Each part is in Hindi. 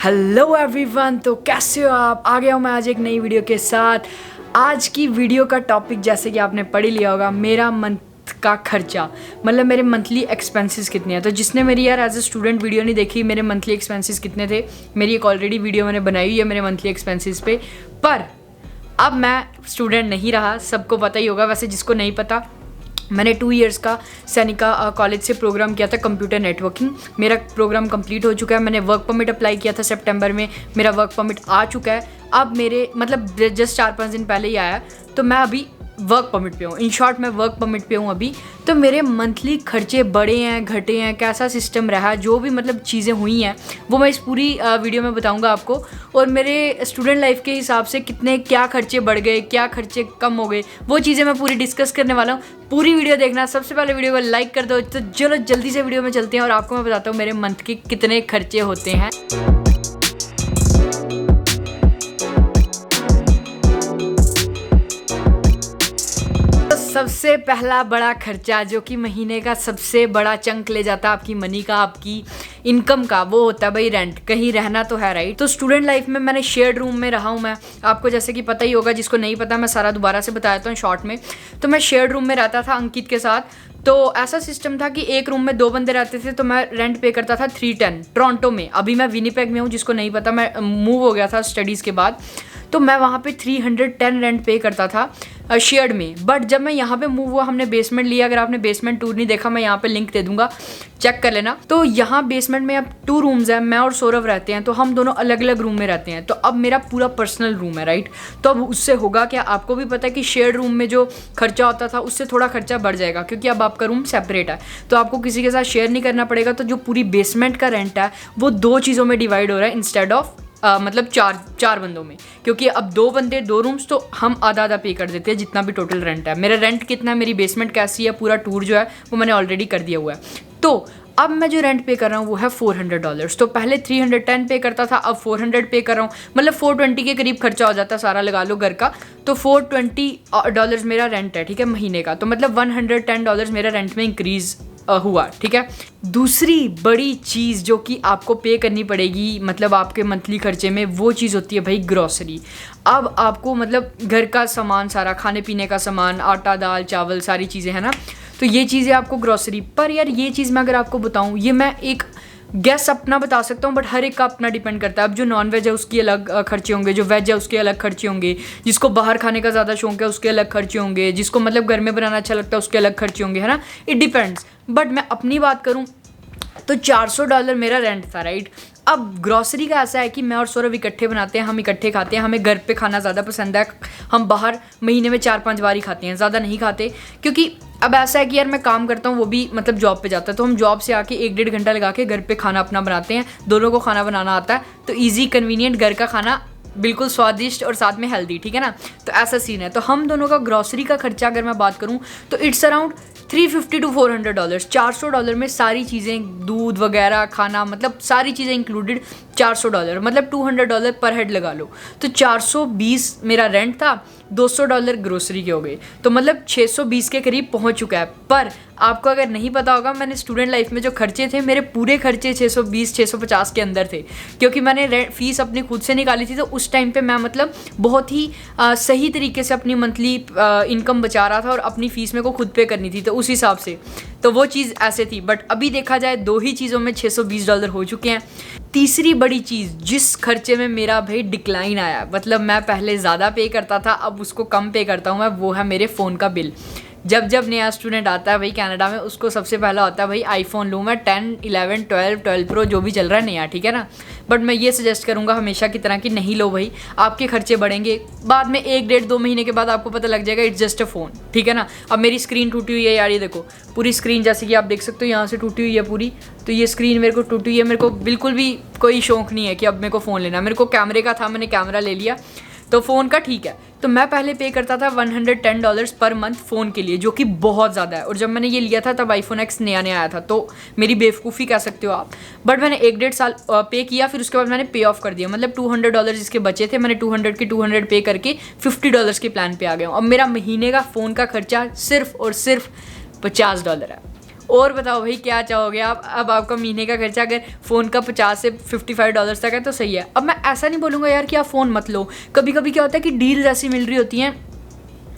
हेलो एवरीवन, तो कैसे हो आप? आ गया हूँ मैं आज एक नई वीडियो के साथ। आज की वीडियो का टॉपिक जैसे कि आपने पढ़ ही लिया होगा, मेरा मंथ का खर्चा, मतलब मेरे मंथली एक्सपेंसेस कितने हैं। तो जिसने मेरी यार एज ए स्टूडेंट वीडियो नहीं देखी मेरे मंथली एक्सपेंसेस कितने थे, मेरी एक ऑलरेडी वीडियो मैंने बनाई हुई है मेरे मंथली एक्सपेंसेस पे। पर अब मैं स्टूडेंट नहीं रहा, सबको पता ही होगा। वैसे जिसको नहीं पता, मैंने 2 इयर्स का सैनिका कॉलेज से प्रोग्राम किया था कंप्यूटर नेटवर्किंग। मेरा प्रोग्राम कंप्लीट हो चुका है। मैंने वर्क परमिट अप्लाई किया था सितंबर में, मेरा वर्क परमिट आ चुका है। अब मेरे मतलब जस्ट 4-5 दिन पहले ही आया, तो मैं अभी वर्क परमिट पे हूँ। इन शॉर्ट मैं वर्क परमिट पे हूँ अभी। तो मेरे मंथली खर्चे बढ़े हैं, घटे हैं, कैसा सिस्टम रहा है, जो भी मतलब चीज़ें हुई हैं वो मैं इस पूरी वीडियो में बताऊंगा आपको। और मेरे स्टूडेंट लाइफ के हिसाब से कितने क्या खर्चे बढ़ गए, क्या खर्चे कम हो गए, वो चीज़ें मैं पूरी डिस्कस करने वाला हूँ। पूरी वीडियो देखना। सबसे पहले वीडियो को लाइक कर दो। तो चलो जल्दी से वीडियो में चलते हैं और आपको मैं बताता हूँ मेरे मंथ के कितने खर्चे होते हैं। सबसे पहला बड़ा खर्चा जो कि महीने का सबसे बड़ा चंक ले जाता है आपकी मनी का, आपकी इनकम का, वो होता है भाई रेंट। कहीं रहना तो है, राइट। तो स्टूडेंट लाइफ में मैंने शेयर्ड रूम में रहा हूँ। मैं आपको जैसे कि पता ही होगा, जिसको नहीं पता मैं सारा दोबारा से बताता हूँ शॉर्ट में। तो मैं शेयर्ड रूम में रहता था अंकित के साथ। तो ऐसा सिस्टम था कि एक रूम में 2 बंदे रहते थे। तो मैं रेंट पे करता था 310 टोरंटो में। अभी मैं विनीपेग में हूँ, जिसको नहीं पता, मैं मूव हो गया था स्टडीज़ के बाद। तो मैं वहाँ पे 310 रेंट पे करता था शेयर्ड में। बट जब मैं यहाँ पे मूव हुआ, हमने बेसमेंट लिया। अगर आपने बेसमेंट टूर नहीं देखा, मैं यहाँ पे लिंक दे दूंगा, चेक कर लेना। तो यहाँ बेसमेंट में अब 2 रूम्स हैं, मैं और सौरभ रहते हैं। तो हम दोनों अलग अलग रूम में रहते हैं। तो अब मेरा पूरा पर्सनल रूम है, राइट। तो अब उससे होगा क्या, आपको भी पता है कि शेयर्ड रूम में जो खर्चा होता था उससे थोड़ा खर्चा बढ़ जाएगा, क्योंकि अब आपका रूम सेपरेट है। तो आपको किसी के साथ शेयर नहीं करना पड़ेगा। तो जो पूरी बेसमेंट का रेंट है वो 2 चीज़ों में डिवाइड हो रहा है इंस्टेड ऑफ मतलब चार बंदों में। क्योंकि अब 2 बंदे 2 रूम्स, तो हम आधा आधा पे कर देते हैं जितना भी टोटल रेंट है। मेरा रेंट कितना है, मेरी बेसमेंट कैसी है, पूरा टूर जो है वो मैंने ऑलरेडी कर दिया हुआ है। तो अब मैं जो रेंट पे कर रहा हूँ वो है $400। तो पहले 310 पे करता था, अब 400 पे कर रहा हूँ। मतलब 420 के करीब खर्चा हो जाता है, सारा लगा लो घर का। तो $420 मेरा रेंट है, ठीक है, महीने का। तो मतलब $110 मेरा रेंट में इंक्रीज़ हुआ, ठीक है। दूसरी बड़ी चीज़ जो कि आपको पे करनी पड़ेगी मतलब आपके मंथली खर्चे में, वो चीज़ होती है भाई ग्रॉसरी। अब आपको मतलब घर का सामान, सारा खाने पीने का सामान, आटा दाल चावल सारी चीज़ें हैं ना, तो ये चीज़ें आपको ग्रॉसरी पर। यार ये चीज़ मैं अगर आपको बताऊँ, ये मैं एक गैस अपना बता सकता हूँ, बट हर एक का अपना डिपेंड करता है। अब जो नॉन वेज है उसकी अलग खर्चे होंगे, जो वेज है उसके अलग खर्चे होंगे, जिसको बाहर खाने का ज़्यादा शौक है उसके अलग खर्चे होंगे, जिसको मतलब घर में बनाना अच्छा लगता है उसके अलग खर्चे होंगे, है ना। It depends. बट मैं अपनी बात करूँ तो $400 मेरा रेंट था, राइट। अब ग्रॉसरी का ऐसा है कि मैं और सौरभ इकट्ठे बनाते हैं, हम इकट्ठे खाते हैं। हमें घर पे खाना ज़्यादा पसंद है। हम बाहर महीने में 4-5 बार ही खाते हैं, ज़्यादा नहीं खाते। क्योंकि अब ऐसा है कि यार मैं काम करता हूँ, वो भी मतलब जॉब पे जाता है। तो हम जॉब से आके 1-1.5 घंटा लगा के घर पे खाना अपना बनाते हैं। दोनों को खाना बनाना आता है, तो ईजी कन्वीनियंट घर का खाना, बिल्कुल स्वादिष्ट और साथ में हेल्दी, ठीक है ना। तो ऐसा सीन है। तो हम दोनों का ग्रॉसरी का खर्चा अगर मैं बात करूँ तो इट्स अराउंड $350 to $400। $400 में सारी चीज़ें, दूध वगैरह, खाना, मतलब सारी चीज़ें इंक्लूडेड $400, मतलब $200 पर हेड लगा लो। तो 420 मेरा रेंट था, $200 ग्रोसरी के हो गए। तो मतलब 620 के करीब पहुंच चुका है। पर आपको अगर नहीं पता होगा, मैंने स्टूडेंट लाइफ में जो खर्चे थे, मेरे पूरे खर्चे 620-650 के अंदर थे। क्योंकि मैंने फीस अपनी खुद से निकाली थी। तो उस टाइम पे मैं मतलब बहुत ही सही तरीके से अपनी मंथली इनकम बचा रहा था और अपनी फ़ीस मेरे को खुद पे करनी थी। तो उस हिसाब से तो वो चीज़ ऐसे थी। बट अभी देखा जाए 2 ही चीज़ों में $620 हो चुके हैं। तीसरी बड़ी चीज़ जिस खर्चे में मेरा भाई डिक्लाइन आया, मतलब मैं पहले ज़्यादा पे करता था, अब उसको कम पे करता हूँ मैं, वो है मेरे फ़ोन का बिल। जब नया स्टूडेंट आता है भाई कनाडा में, उसको सबसे पहला होता है भाई आईफोन लूँ मैं, 10, 11, 12 प्रो जो भी चल रहा है नया, ठीक है ना। बट मैं ये सजेस्ट करूँगा हमेशा की तरह कि नहीं लो भाई, आपके खर्चे बढ़ेंगे बाद में। 1-1.5-2 महीने के बाद आपको पता लग जाएगा इट्स जस्ट अ फ़ोन, ठीक है ना। अब मेरी स्क्रीन टूटी हुई है यार, ये देखो पूरी स्क्रीन, जैसे कि आप देख सकते हो यहाँ से टूटी हुई है पूरी। तो ये स्क्रीन मेरे को टूटी हुई है। मेरे को बिल्कुल भी कोई शौक नहीं है कि अब मेरे को फ़ोन लेना। मेरे को कैमरे का था, मैंने कैमरा ले लिया। तो फ़ोन का ठीक है। तो मैं पहले पे करता था $110 पर मंथ फ़ोन के लिए, जो कि बहुत ज़्यादा है। और जब मैंने ये लिया था तब iPhone X नया आया था, तो मेरी बेवकूफ़ी कह सकते हो आप। बट मैंने 1-1.5 साल पे किया, फिर उसके बाद मैंने पे ऑफ कर दिया। मतलब $200 जिसके बचे थे, मैंने 200 के 200 पे करके $50 के प्लान पे आ गया हूँ। अब मेरा महीने का फ़ोन का खर्चा सिर्फ और सिर्फ $50 है। और बताओ भाई क्या चाहोगे आप। अब आपका महीने का खर्चा अगर फ़ोन का 50 से $55 तक है तो सही है। अब मैं ऐसा नहीं बोलूँगा यार कि आप फ़ोन मत लो, कभी कभी क्या होता है कि डील्स ऐसी मिल रही होती हैं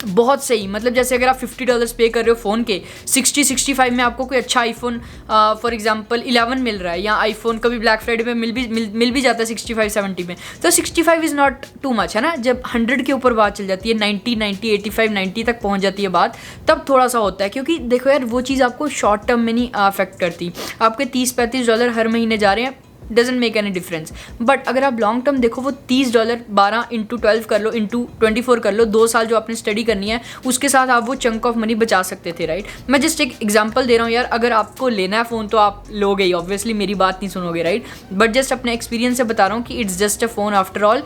बहुत सही, मतलब जैसे अगर आप $50 पे कर रहे हो फ़ोन के, 65 में आपको कोई अच्छा आईफोन फॉर एग्जांपल 11 मिल रहा है, या आईफोन कभी ब्लैक फ्राइडे में मिल भी जाता है 65-70 में, तो 65 इज़ नॉट टू मच है ना। जब 100 के ऊपर बात चल जाती है, 90, 85, 90 तक पहुंच जाती है बात, तब थोड़ा सा होता है, क्योंकि देखो यार वो चीज़ आपको शॉर्ट टर्म में नहीं अफेक्ट करती। आपके $30-35 हर महीने जा रहे हैं, doesn't make any difference. But अगर आप लॉन्ग टर्म देखो, वो $30 12 × 12 कर लो, × 24 कर लो, 2 साल जो आपने स्टडी करनी है उसके साथ आप वो चंक ऑफ मनी बचा सकते थे, राइट। मैं जस्ट एक एग्जांपल दे रहा हूँ यार, अगर आपको लेना है फ़ोन तो आप लोगे ही, ऑब्वियसली मेरी बात नहीं सुनोगे, राइट। बट जस्ट अपने एक्सपीरियंस से बता रहा हूँ कि it's just a phone after all,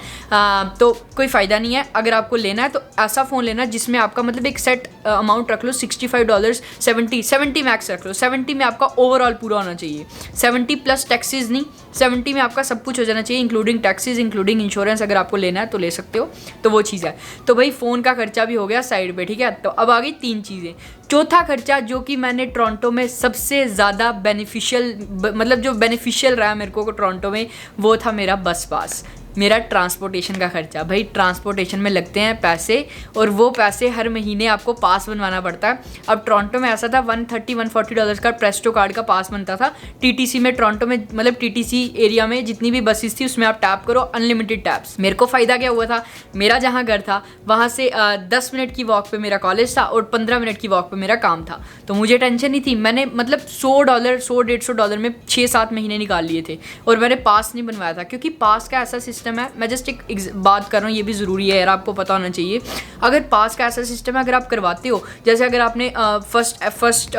तो कोई फ़ायदा नहीं है। अगर आपको लेना है तो ऐसा फ़ोन लेना जिसमें आपका मतलब एक सेट अमाउंट रख लो, $65, 70 मैक्स रख लो, 70 में आपका ओवरऑल पूरा होना चाहिए, 70 प्लस टैक्सेस नहीं, 70 में आपका सब कुछ हो जाना चाहिए, इंक्लूडिंग टैक्सेस, इंक्लूडिंग इंश्योरेंस। अगर आपको लेना है तो ले सकते हो, तो वो चीज़ है। तो भाई फ़ोन का खर्चा भी हो गया साइड पे, ठीक है। तो अब आ गई 3 चीज़ें। चौथा खर्चा जो कि मैंने टोरंटो में सबसे ज़्यादा बेनिफिशियल, मतलब जो बेनिफिशियल रहा मेरे को टोरंटो में, वो था मेरा बस पास, मेरा ट्रांसपोर्टेशन का खर्चा। भाई ट्रांसपोर्टेशन में लगते हैं पैसे, और वो पैसे हर महीने आपको पास बनवाना पड़ता है। अब टोरंटो में ऐसा था $130-140 का प्रेस्टो कार्ड का पास बनता था। टीटीसी में, टोरंटो में मतलब टीटीसी एरिया में जितनी भी बसेस थी उसमें आप टैप करो, अनलिमिटेड टैप्स। मेरे को फ़ायदा क्या हुआ था, मेरा जहाँ घर था वहाँ से 10 मिनट की वॉक पे मेरा कॉलेज था और 15 मिनट की वॉक पे मेरा काम था, तो मुझे टेंशन नहीं थी। मैंने मतलब $100-150 में 6-7 महीने निकाल लिए थे, और मैंने पास नहीं बनवाया था, क्योंकि पास का ऐसा सिस्टम है, मैं जस्ट एक बात कर रहा हूँ, ये भी ज़रूरी है यार, आपको पता होना चाहिए। अगर पास का ऐसा सिस्टम है, अगर आप करवाते हो, जैसे अगर आपने फर्स्ट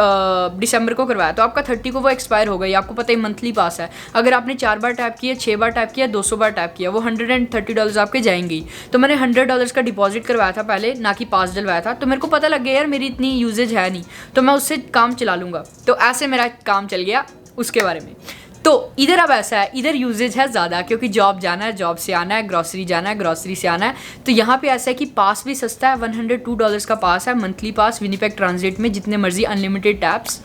दिसंबर को करवाया तो आपका 30 को वो एक्सपायर हो गई, आपको पता ही मंथली पास है। अगर आपने 4 बार टैप किया, 6 बार टैप किया, 200 बार टैप किया, वो $130 आपके जाएंगे। तो मैंने $100 का डिपॉजिट करवाया था पहले, ना कि पास डलवाया था। तो मेरे को पता लग गया यार मेरी इतनी यूजेज है नहीं, तो मैं उससे काम चला लूँगा, तो ऐसे मेरा काम चल गया उसके बारे में। तो इधर अब ऐसा है, इधर यूजेज है ज़्यादा, क्योंकि जॉब जाना है, जॉब से आना है, ग्रॉसरी जाना है, ग्रॉसरी से आना है। तो यहाँ पे ऐसा है कि पास भी सस्ता है, $102 का पास है, मंथली पास, विनिपेग ट्रांजिट में जितने मर्जी, अनलिमिटेड टैप्स।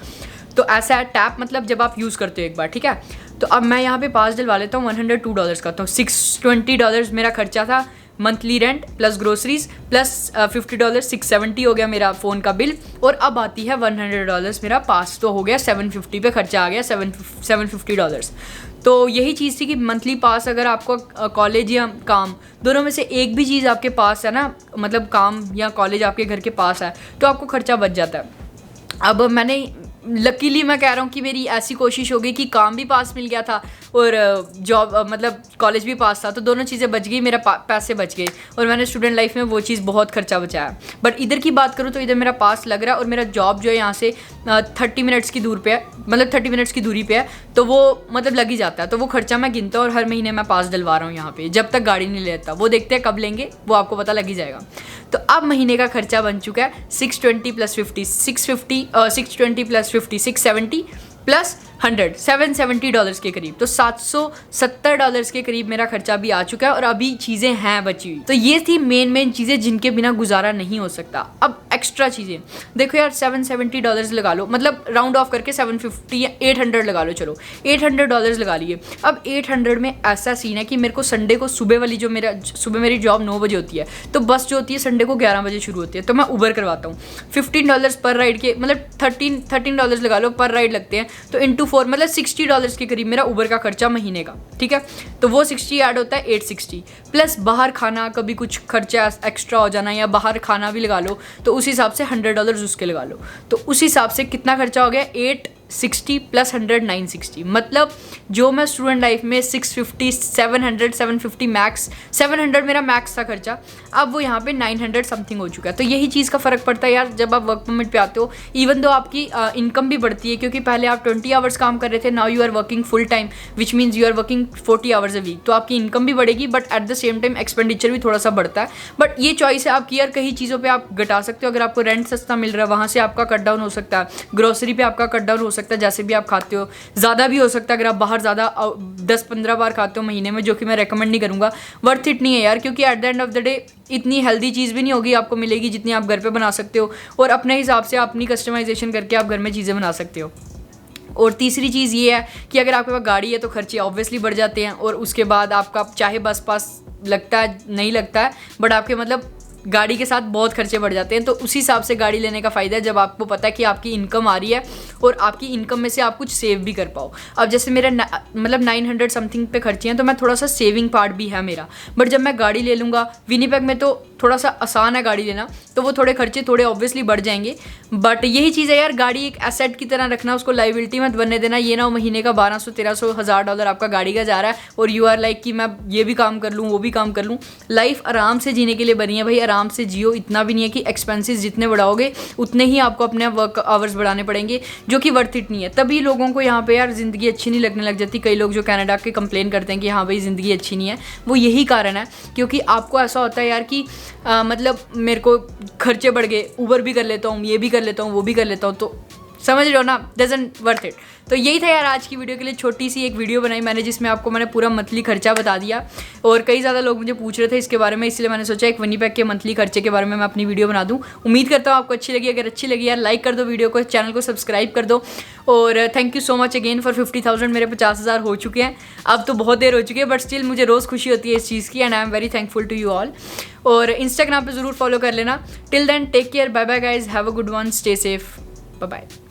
तो ऐसा है, टैप मतलब जब आप यूज़ करते हो एक बार, ठीक है। तो अब मैं यहाँ पे पास डलवा लेता हूँ, $102 का, तो $620 मेरा खर्चा था, monthly rent plus groceries plus $50, $670 हो गया मेरा फ़ोन का बिल। और अब आती है $100 मेरा पास, तो हो गया $750 पे खर्चा आ गया, $750। तो यही चीज़ थी कि मंथली पास, अगर आपको कॉलेज या काम दोनों में से एक भी चीज़ आपके पास है ना, मतलब काम या कॉलेज आपके घर के पास है, तो आपको खर्चा बच जाता है। अब मैंने लकीली, मैं कह रहा हूँ कि मेरी ऐसी कोशिश हो गई कि काम भी पास मिल गया था और जॉब मतलब कॉलेज भी पास था, तो दोनों चीज़ें बच गई, मेरा पैसे बच गए, और मैंने स्टूडेंट लाइफ में वो चीज़ बहुत खर्चा बचाया। बट इधर की बात करूँ तो इधर मेरा पास लग रहा है, और मेरा जॉब जो है यहाँ से 30 मिनट्स की दूर पे है, मतलब 30 मिनट्स की दूरी पे है, तो वो मतलब लग ही जाता है। तो वो खर्चा मैं गिनता हूँ, और हर महीने मैं पास डलवा रहा हूँ यहाँ पे, जब तक गाड़ी नहीं लेता। वो देखते हैं कब लेंगे, वो आपको पता लग ही जाएगा। तो अब महीने का खर्चा बन चुका है 620 + 50 620 + 50 670 प्लस 100 $770 के करीब, तो $770 के करीब मेरा खर्चा भी आ चुका है, और अभी चीज़ें हैं बची हुई। तो ये थी मेन चीज़ें जिनके बिना गुजारा नहीं हो सकता। अब एक्स्ट्रा चीज़ें देखो यार, $770 लगा लो, मतलब राउंड ऑफ करके 750 या 800 लगा लो, चलो $800 लगा लिए। अब 800 में ऐसा सीन है कि मेरे को संडे को सुबह वाली, जो सुबह मेरी जॉब 9 बजे होती है, तो बस जो होती है संडे को 11 बजे शुरू होती है, तो मैं उबर करवाता हूँ। $15 पर राइड के, मतलब $13 लगा लो पर राइड लगते हैं, तो इंटू 4 मतलब $60 के करीब मेरा उबर का खर्चा महीने का, ठीक है। तो वो 60 ऐड होता है 860, प्लस बाहर खाना, कभी कुछ खर्चा एक्स्ट्रा हो जाना, या बाहर खाना भी लगा लो, तो उस हिसाब से $100 उसके लगा लो। तो उस हिसाब से कितना खर्चा हो गया, 860 + 100 960, मतलब जो मैं स्टूडेंट लाइफ में 650 700 750 मैक्स, 700 मेरा मैक्स था खर्चा, अब वो यहाँ पे 900 समथिंग हो चुका है। तो यही चीज़ का फ़र्क पड़ता है यार जब आप वर्क परमिट पे आते हो। इवन दो आपकी इनकम भी बढ़ती है, क्योंकि पहले आप 20 आवर्स काम कर रहे थे, now you are working full time, which means you are working 40 hours a week, तो आपकी इनकम भी बढ़ेगी, but at the same time expenditure भी थोड़ा सा बढ़ता है। बट ये चॉइस है आपकी यार, कई चीज़ों पर आप घटा सकते हो। अगर आपको रेंट सस्ता मिल रहा है, वहाँ से आपका कट डाउन हो सकता है, ग्रोसरी पे आपका कट डाउन हो सकता है, जैसे भी आप खाते हो, ज़्यादा भी हो सकता है अगर आप बाहर ज़्यादा 10-15 बार खाते हो महीने में, जो कि मैं रेकमेंड नहीं करूँगा। वर्थ इट नहीं है यार, क्योंकि at the end of the day इतनी हेल्दी चीज़ भी नहीं होगी आपको मिलेगी जितनी आप घर पे बना सकते हो, और अपने हिसाब से अपनी कस्टमाइजेशन करके आप घर में चीज़ें बना सकते हो। और तीसरी चीज़ ये है कि अगर आपके पास गाड़ी है तो खर्चे ऑब्वियसली बढ़ जाते हैं, और उसके बाद आपका चाहे बस पास लगता है नहीं लगता है, बट आपके मतलब गाड़ी के साथ बहुत खर्चे बढ़ जाते हैं। तो उसी हिसाब से गाड़ी लेने का फ़ायदा है जब आपको पता है कि आपकी इनकम आ रही है और आपकी इनकम में से आप कुछ सेव भी कर पाओ। अब जैसे मेरा मतलब 900 समथिंग पे खर्चे हैं, तो मैं थोड़ा सा सेविंग पार्ट भी है मेरा, बट जब मैं गाड़ी ले लूँगा, विनीपेग में तो थोड़ा सा आसान है गाड़ी लेना, तो वो थोड़े खर्चे थोड़े ऑब्वियसली बढ़ जाएंगे। बट यही चीज़ है यार, गाड़ी एक एसेट की तरह रखना, उसको लाइबिलिटी मत बनने देना। ये ना हो महीने का 1200-1300 हज़ार डॉलर आपका गाड़ी का जा रहा है और यू आर लाइक कि मैं ये भी काम कर लूँ वो भी काम कर लूँ। लाइफ आराम से जीने के लिए बनी है भाई, आराम से जियो। इतना भी नहीं है कि एक्सपेंसेस जितने बढ़ाओगे उतने ही आपको अपने वर्क आवर्स बढ़ाने पड़ेंगे, जो कि वर्थ इट नहीं है। तभी लोगों को यहाँ पे यार ज़िंदगी अच्छी नहीं लगने लग जाती। कई लोग जो कनाडा के कंप्लेन करते हैं कि हाँ भाई ज़िंदगी अच्छी नहीं है, वो यही कारण है, क्योंकि आपको ऐसा होता है यार कि मतलब मेरे को खर्चे बढ़ गए, ऊबर भी कर लेता हूँ, ये भी कर लेता हूँ, वो भी कर लेता हूँ, तो समझ रहे हो ना, डजंट वर्थ इट। तो यही था यार आज की वीडियो के लिए, छोटी सी एक वीडियो बनाई मैंने जिसमें आपको मैंने पूरा मंथली खर्चा बता दिया। और कई ज़्यादा लोग मुझे पूछ रहे थे इसके बारे में, इसलिए मैंने सोचा एक विनीपेग के मंथली खर्चे के बारे में मैं अपनी वीडियो बना दूँ। उम्मीद करता हूँ आपको अच्छी लगी। अगर अच्छी लगी यार लाइक कर दो वीडियो को, चैनल को सब्सक्राइब कर दो। और thank you so much again for 50,000। मेरे 50,000 हो चुके हैं, अब तो बहुत देर हो चुकी है, बट स्टिल मुझे रोज़ खुशी होती है इस चीज़ की, and I am very thankful to you all. और इंस्टाग्राम पर ज़रूर फॉलो कर लेना। Till then take care, bye bye guys, have a good one, stay safe, bye bye.